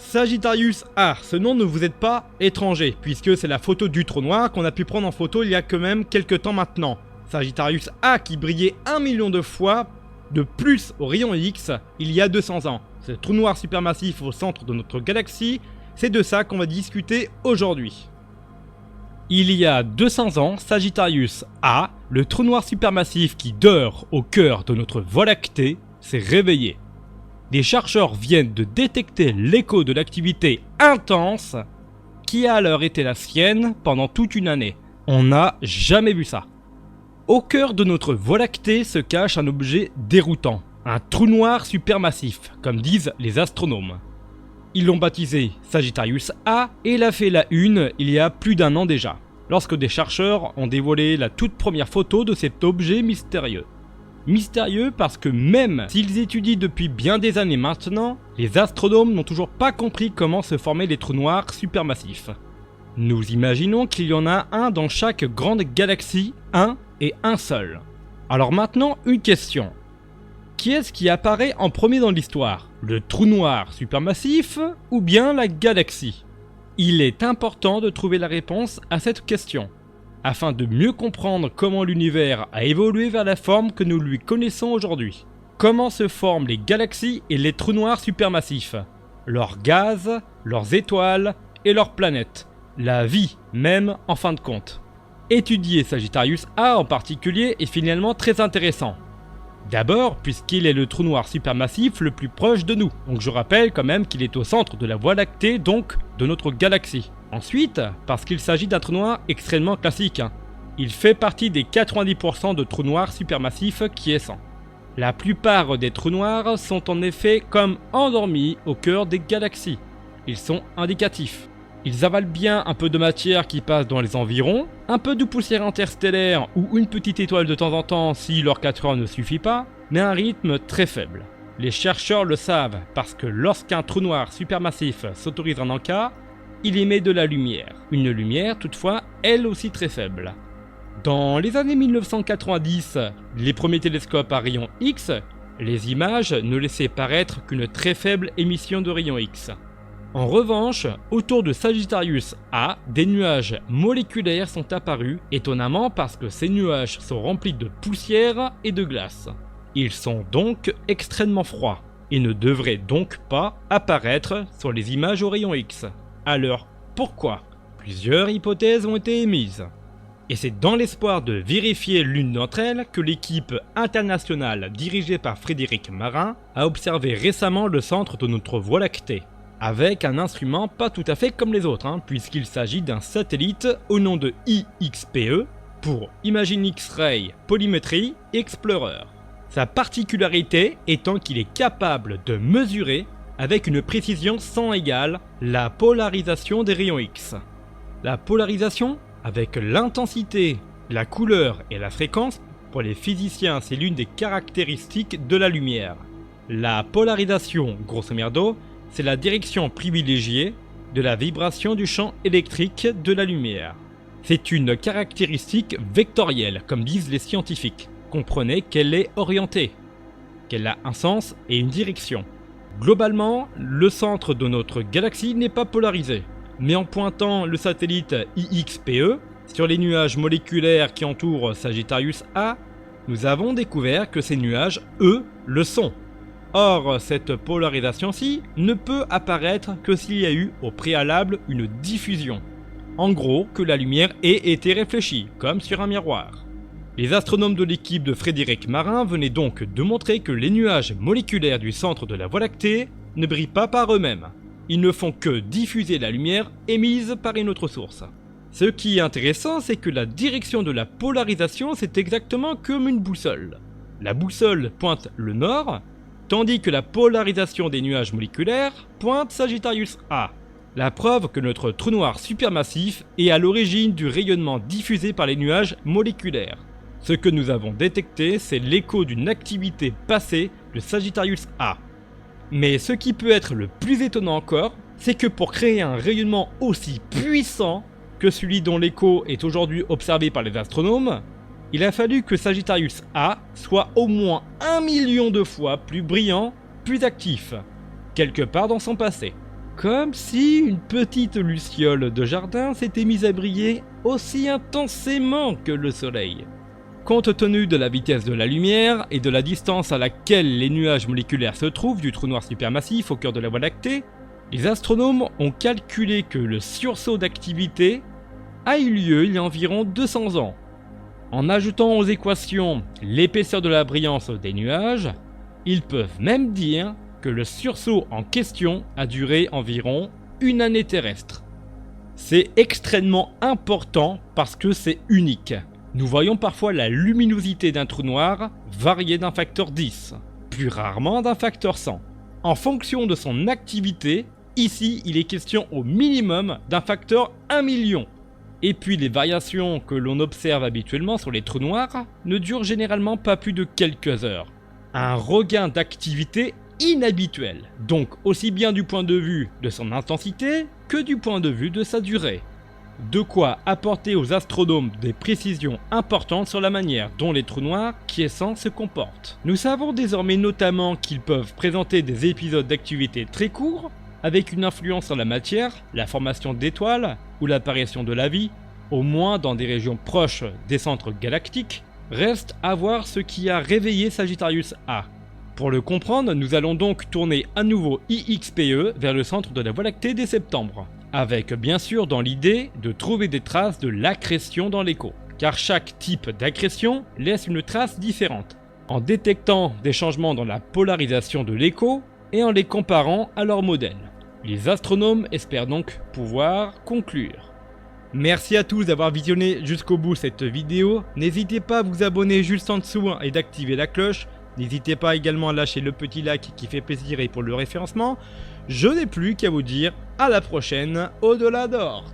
Sagittarius A, ce nom ne vous est pas étranger, puisque c'est la photo du trou noir qu'on a pu prendre en photo il y a quand même quelques temps maintenant. Sagittarius A qui brillait 1 million de fois de plus au rayon X il y a 200 ans. Ce trou noir supermassif au centre de notre galaxie, c'est de ça qu'on va discuter aujourd'hui. Il y a 200 ans, Sagittarius A, le trou noir supermassif qui dort au cœur de notre Voie lactée, s'est réveillé. Des chercheurs viennent de détecter l'écho de l'activité intense qui a alors été la sienne pendant toute une année. On n'a jamais vu ça. Au cœur de notre Voie lactée se cache un objet déroutant, un trou noir supermassif, comme disent les astronomes. Ils l'ont baptisé Sagittarius A et il a fait la une il y a plus d'un an déjà, lorsque des chercheurs ont dévoilé la toute première photo de cet objet mystérieux. Mystérieux parce que même s'ils étudient depuis bien des années maintenant, les astronomes n'ont toujours pas compris comment se formaient les trous noirs supermassifs. Nous imaginons qu'il y en a un dans chaque grande galaxie, un et un seul. Alors maintenant, une question. Qui est-ce qui apparaît en premier dans l'histoire? Le trou noir supermassif ou bien la galaxie? Il est important de trouver la réponse à cette question, afin de mieux comprendre comment l'univers a évolué vers la forme que nous lui connaissons aujourd'hui. Comment se forment les galaxies et les trous noirs supermassifs? Leurs gaz, leurs étoiles et leurs planètes. La vie même en fin de compte. Étudier Sagittarius A en particulier est finalement très intéressant. D'abord, puisqu'il est le trou noir supermassif le plus proche de nous. Donc je rappelle quand même qu'il est au centre de la Voie lactée, donc de notre galaxie. Ensuite, parce qu'il s'agit d'un trou noir extrêmement classique. Il fait partie des 90% de trous noirs supermassifs qui est 100. La plupart des trous noirs sont en effet comme endormis au cœur des galaxies. Ils sont indicatifs. Ils avalent bien un peu de matière qui passe dans les environs, un peu de poussière interstellaire ou une petite étoile de temps en temps si leur 4 heures ne suffit pas, mais à un rythme très faible. Les chercheurs le savent parce que lorsqu'un trou noir supermassif s'autorise un encas, il émet de la lumière. Une lumière toutefois elle aussi très faible. Dans les années 1990, les premiers télescopes à rayons X, les images ne laissaient paraître qu'une très faible émission de rayons X. En revanche, autour de Sagittarius A, des nuages moléculaires sont apparus, étonnamment parce que ces nuages sont remplis de poussière et de glace. Ils sont donc extrêmement froids, et ne devraient donc pas apparaître sur les images au rayon X. Alors, pourquoi? Plusieurs hypothèses ont été émises. Et c'est dans l'espoir de vérifier l'une d'entre elles que l'équipe internationale dirigée par Frédéric Marin a observé récemment le centre de notre Voie lactée. Avec un instrument pas tout à fait comme les autres, puisqu'il s'agit d'un satellite au nom de IXPE pour Imaging X-Ray Polymetry Explorer. Sa particularité étant qu'il est capable de mesurer avec une précision sans égale la polarisation des rayons X. La polarisation, avec l'intensité, la couleur et la fréquence, pour les physiciens c'est l'une des caractéristiques de la lumière. La polarisation, grosso merdo, c'est la direction privilégiée de la vibration du champ électrique de la lumière. C'est une caractéristique vectorielle, comme disent les scientifiques. Comprenez qu'elle est orientée, qu'elle a un sens et une direction. Globalement, le centre de notre galaxie n'est pas polarisé, mais en pointant le satellite IXPE sur les nuages moléculaires qui entourent Sagittarius A, nous avons découvert que ces nuages, eux, le sont. Or, cette polarisation-ci ne peut apparaître que s'il y a eu au préalable une diffusion. En gros, que la lumière ait été réfléchie, comme sur un miroir. Les astronomes de l'équipe de Frédéric Marin venaient donc de montrer que les nuages moléculaires du centre de la Voie lactée ne brillent pas par eux-mêmes. Ils ne font que diffuser la lumière émise par une autre source. Ce qui est intéressant, c'est que la direction de la polarisation, c'est exactement comme une boussole. La boussole pointe le nord, tandis que la polarisation des nuages moléculaires pointe Sagittarius A. La preuve que notre trou noir supermassif est à l'origine du rayonnement diffusé par les nuages moléculaires. Ce que nous avons détecté, c'est l'écho d'une activité passée de Sagittarius A. Mais ce qui peut être le plus étonnant encore, c'est que pour créer un rayonnement aussi puissant que celui dont l'écho est aujourd'hui observé par les astronomes, il a fallu que Sagittarius A soit au moins 1 million de fois plus brillant, plus actif, quelque part dans son passé. Comme si une petite luciole de jardin s'était mise à briller aussi intensément que le soleil. Compte tenu de la vitesse de la lumière et de la distance à laquelle les nuages moléculaires se trouvent du trou noir supermassif au cœur de la Voie lactée, les astronomes ont calculé que le sursaut d'activité a eu lieu il y a environ 200 ans. En ajoutant aux équations l'épaisseur de la brillance des nuages, ils peuvent même dire que le sursaut en question a duré environ une année terrestre. C'est extrêmement important parce que c'est unique. Nous voyons parfois la luminosité d'un trou noir varier d'un facteur 10, plus rarement d'un facteur 100. En fonction de son activité, ici il est question au minimum d'un facteur 1 million. Et puis les variations que l'on observe habituellement sur les trous noirs ne durent généralement pas plus de quelques heures. Un regain d'activité inhabituel, donc aussi bien du point de vue de son intensité que du point de vue de sa durée. De quoi apporter aux astronomes des précisions importantes sur la manière dont les trous noirs quiescents se comportent. Nous savons désormais notamment qu'ils peuvent présenter des épisodes d'activité très courts, avec une influence sur la matière, la formation d'étoiles ou l'apparition de la vie, au moins dans des régions proches des centres galactiques. Reste à voir ce qui a réveillé Sagittarius A. Pour le comprendre, nous allons donc tourner à nouveau IXPE vers le centre de la Voie lactée dès septembre, avec bien sûr dans l'idée de trouver des traces de l'accrétion dans l'écho, car chaque type d'accrétion laisse une trace différente, en détectant des changements dans la polarisation de l'écho et en les comparant à leur modèle. Les astronomes espèrent donc pouvoir conclure. Merci à tous d'avoir visionné jusqu'au bout cette vidéo, n'hésitez pas à vous abonner juste en dessous et d'activer la cloche. N'hésitez pas également à lâcher le petit like qui fait plaisir et pour le référencement. Je n'ai plus qu'à vous dire à la prochaine au-delà d'Oort.